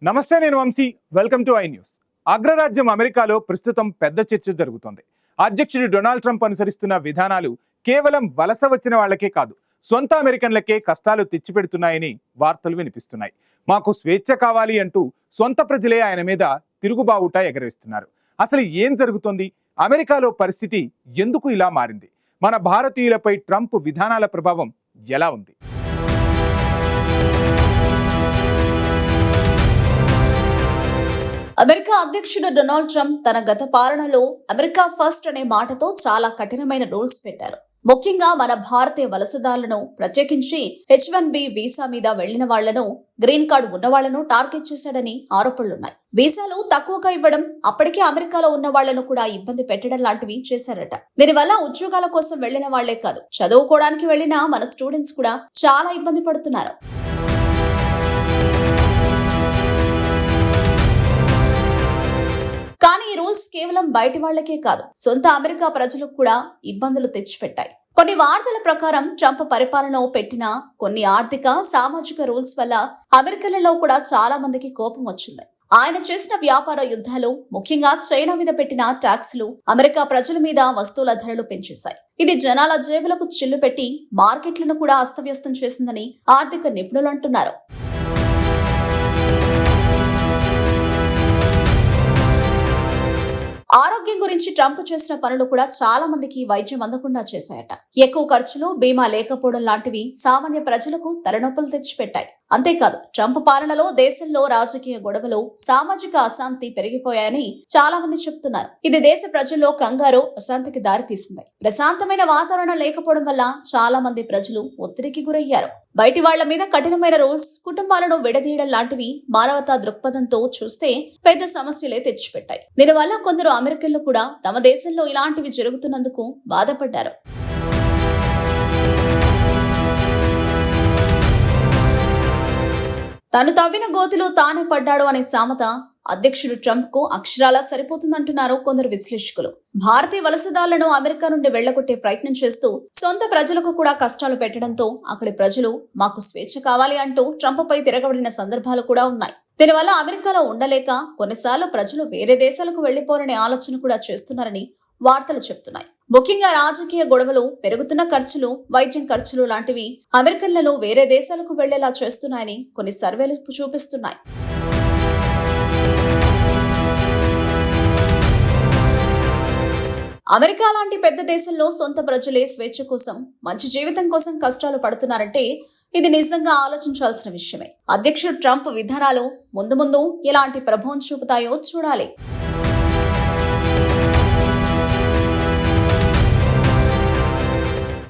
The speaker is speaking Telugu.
నమస్తే, నేను Vamshi. Welcome to I News. అగ్రరాజ్యం అమెరికాలో ప్రస్తుతం పెద్ద చర్చ జరుగుతోంది. అధ్యక్షుడు డొనాల్డ్ ట్రంప్ అనుసరిస్తున్న విధానాలు కేవలం వలస వచ్చిన వాళ్లకే కాదు, సొంత అమెరికన్లకే కష్టాలు తెచ్చిపెడుతున్నాయని వార్తలు వినిపిస్తున్నాయి. మాకు స్వేచ్ఛ కావాలి అంటూ సొంత ప్రజలే ఆయన మీద తిరుగుబావుట ఎగరేస్తున్నారు. అసలు ఏం జరుగుతోంది? అమెరికాలో పరిస్థితి ఎందుకు ఇలా మారింది? మన భారతీయులపై ట్రంప్ విధానాల ప్రభావం ఎలా ఉంది? అమెరికా అధ్యక్షుడు డొనాల్డ్ ట్రంప్ తన గత పాలనలో అమెరికా ఫస్ట్ అనే మాటతో చాలా కఠినమైన రూల్స్ పెట్టారు. ముఖ్యంగా మన భారతీయ వలసదారులను, ప్రత్యేకించి H-1B వీసా మీద వెళ్లిన వాళ్లను, గ్రీన్ కార్డు ఉన్న వాళ్లను టార్గెట్ చేశాడని ఆరోపణలున్నాయి. వీసాలు తక్కువగా ఇవ్వడం, అప్పటికే అమెరికాలో ఉన్న వాళ్లను కూడా ఇబ్బంది పెట్టడం లాంటివి చేశారట. దీనివల్ల ఉద్యోగాల కోసం వెళ్లిన వాళ్లే కాదు, చదువుకోవడానికి వెళ్లిన మన స్టూడెంట్స్ కూడా చాలా ఇబ్బంది పడుతున్నారు. కానీ ఈ రూల్స్ కేవలం బయటి వాళ్లకే కాదు, సొంత అమెరికా ప్రజలకు కూడా ఇబ్బందులు తెచ్చిపెట్టాయి. కొన్ని వార్తల ప్రకారం ట్రంప్ పరిపాలనలో పెట్టిన కొన్ని ఆర్థిక, సామాజిక రూల్స్ వల్ల అమెరికన్లలో కూడా చాలా మందికి కోపం వచ్చింది. ఆయన చేసిన వ్యాపార యుద్ధాలు, ముఖ్యంగా చైనా మీద పెట్టిన ట్యాక్సులు అమెరికా ప్రజల మీద వస్తువుల ధరలు పెంచేశాయి. ఇది జనాల జేబులకు చిల్లు పెట్టి మార్కెట్లను కూడా అస్తవ్యస్తం చేసిందని ఆర్థిక నిపుణులు అంటున్నారు. ఆరోగ్యం గురించి ట్రంప్ చేసిన పనులు కూడా చాలా మందికి వైద్యం అందకుండా చేశాయట. ఎక్కువ ఖర్చులు, బీమా లేకపోవడం లాంటివి సామాన్య ప్రజలకు తలనొప్పులు తెచ్చిపెట్టాయి. అంతేకాదు, ట్రంప్ పాలనలో దేశంలో రాజకీయ గొడవలు, సామాజిక అశాంతి పెరిగిపోయాయని చాలా మంది చెప్తున్నారు. ఇది దేశ ప్రజల్లో కంగారు, అశాంతికి దారితీసింది. ప్రశాంతమైన వాతావరణం లేకపోవడం వల్ల చాలా మంది ప్రజలు ఒత్తిడికి గురయ్యారు. బయటి వాళ్ల మీద కఠినమైన రూల్స్, కుటుంబాలను విడదీయడం లాంటివి మానవతా దృక్పథంతో చూస్తే పెద్ద సమస్యలే తెచ్చిపెట్టాయి. దీనివల్ల కొందరు అమెరికన్లు కూడా తమ దేశంలో ఇలాంటివి జరుగుతున్నందుకు బాధపడ్డారు. తను తవ్విన గోతిలో తానే పడ్డాడు అనే సామెత అధ్యక్షుడు ట్రంప్ కు అక్షరాలా సరిపోతుందంటున్నారు కొందరు విశ్లేషకులు. భారతీయ వలసదారులను అమెరికా నుండి వెళ్లగొట్టే ప్రయత్నం చేస్తూ సొంత ప్రజలకు కూడా కష్టాలు పెట్టడంతో అక్కడి ప్రజలు మాకు స్వేచ్ఛ కావాలి అంటూ ట్రంప్ పై తిరగబడిన సందర్భాలు కూడా ఉన్నాయి. దీనివల్ల అమెరికాలో ఉండలేక కొన్నిసార్లు ప్రజలు వేరే దేశాలకు వెళ్లిపోవాలనే ఆలోచన కూడా చేస్తున్నారని వార్తలు చెప్తున్నాయి. ముఖ్యంగా రాజకీయ గొడవలు, పెరుగుతున్న ఖర్చులు, వైద్యం ఖర్చులు లాంటివి అమెరికన్లను వేరే దేశాలకు వెళ్లేలా చేస్తున్నాయని కొన్ని సర్వేలు చూపిస్తున్నాయి. అమెరికా లాంటి పెద్ద దేశంలో సొంత ప్రజలే స్వేచ్ఛ కోసం, మంచి జీవితం కోసం కష్టాలు పడుతున్నారంటే ఇది నిజంగా ఆలోచించాల్సిన విషయమే. అధ్యక్షుడు ట్రంప్ విధానాలు ముందు ముందు ఎలాంటి ప్రభావం చూపుతాయో చూడాలి.